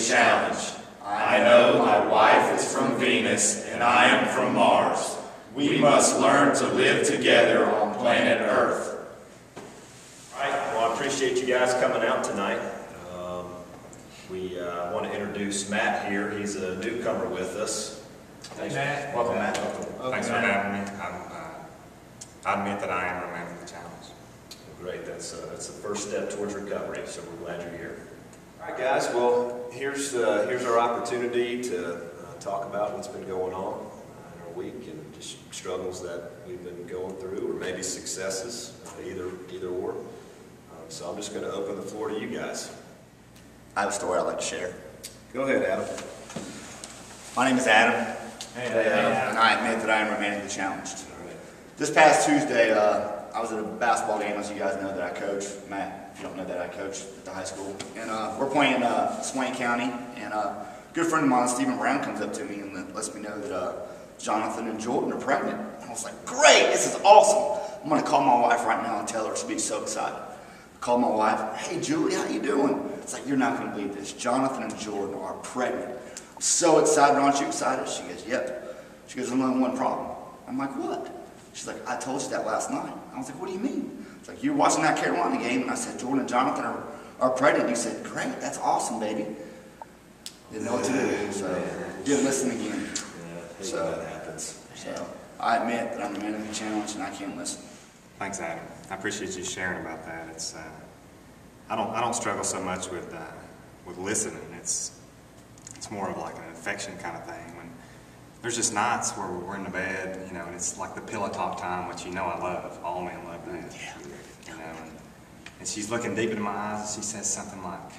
challenged. I know my wife is from Venus and I am from Mars. We must learn to live together on planet Earth. All right, well, I appreciate you guys coming out tonight. We want to introduce Matt here. He's a newcomer with us. Hey, Matt. Welcome, Matt. Thanks for having me. I admit that I am romantically challenged. Great, that's the first step towards recovery, so we're glad you're here. All right, guys, well, here's our opportunity to talk about what's been going on in our week and just struggles that we've been going through, or maybe successes, either or. So I'm just going to open the floor to you guys. I have a story I'd like to share. Go ahead, Adam. My name is Adam, Hey, and I admit that I am romantically challenged. This past Tuesday, I was at a basketball game, as you guys know, that I coach. Matt, if you don't know that, I coach at the high school. And we're playing Swain County, and a good friend of mine, Stephen Brown, comes up to me and lets me know that Jonathan and Jordan are pregnant. And I was like, great, this is awesome. I'm going to call my wife right now and tell her. She'll be so excited. I called my wife, hey, Julie, how you doing? It's like, you're not going to believe this. Jonathan and Jordan are pregnant. I'm so excited. Aren't you excited? She goes, yep. She goes, there's only one problem. I'm like, what? She's like, I told you that last night. I was like, what do you mean? It's like, you were watching that Carolina game, and I said, Jordan and Jonathan are pregnant. You said, great, that's awesome, baby. Didn't know what to do, so didn't listen again. Yeah, So that happens. So I admit that I'm romantically challenged, and I can't listen. Thanks, Adam. I appreciate you sharing about that. It's I don't struggle so much with listening. It's more of like an affection kind of thing. When there's just nights where we're in the bed, you know, and it's like the pillow talk time, which you know I love. All men love that. Yeah. You know, and she's looking deep into my eyes and she says something like,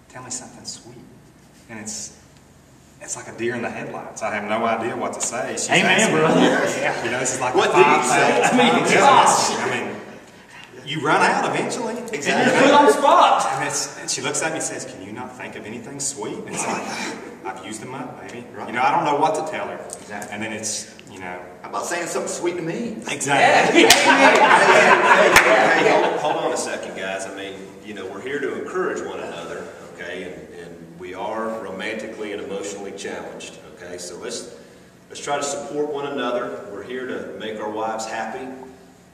"Tell me something sweet," and it's like a deer in the headlights. I have no idea what to say. She's Amen, bro. Yeah. You know, this is like What the do you 5,000. say? I mean, you run out eventually. Exactly. And Put on the spot. and she looks at me and says, "Can you not think of anything sweet?" And it's like, I've used them up, baby. You know, I don't know what to tell her. Exactly. And then it's, you know. How about saying something sweet to me? Exactly. Hey, hold on a second, guys. I mean, you know, we're here to encourage one another, okay? And we are romantically and emotionally challenged, okay? So let's try to support one another. We're here to make our wives happy.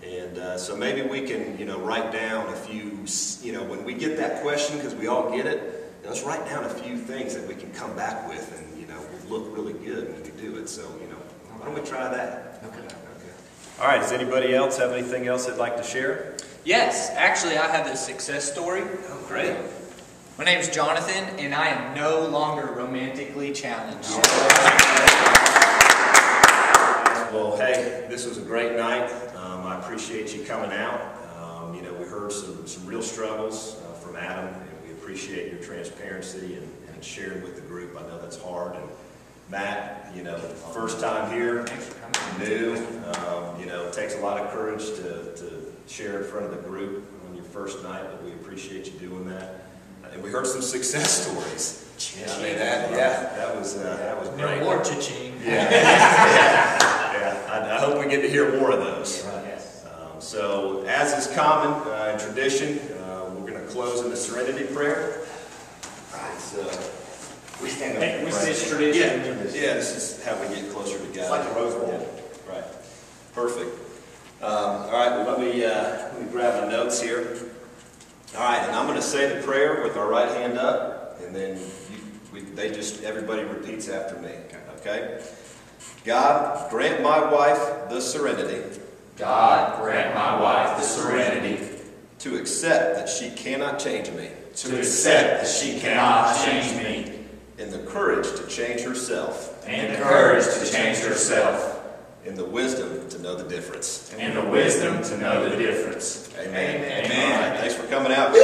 And so maybe we can, you know, write down a few, you know, when we get that question, because we all get it, let's write down a few things that we can come back with and, you know, look really good when we do it. So, you know, why don't we try that? Okay. All right, does anybody else have anything else they'd like to share? Yes, actually I have a success story. Oh, great. My name is Jonathan, and I am no longer romantically challenged. Well, hey, this was a great night. I appreciate you coming out. You know, we heard some real struggles from Adam, and we appreciate your transparency and sharing with the group. I know that's hard. And Matt, you know, first time here, new. You know, it takes a lot of courage to share in front of the group on your first night, but we appreciate you doing that. And we heard some success stories. Yeah, I mean, that was great. No more cha-ching. Yeah. I hope we get to hear more of those. So, as is common in tradition, we're going to close in the Serenity Prayer. Right. So, We stand up. With this tradition. Yeah, this is how we get closer to God. It's like the Rose Bowl. Yeah, right. Perfect. All right, well, let me grab my notes here. All right, and I'm going to say the prayer with our right hand up, and then everybody repeats after me. Okay? God, grant my wife the serenity. God, grant my wife the serenity To accept that she cannot change me. to accept that she cannot change me, And the courage to change herself. and the courage to change herself, And the wisdom to know the difference. and the wisdom to know the difference. Amen. Amen. Amen. Thanks for coming out, guys.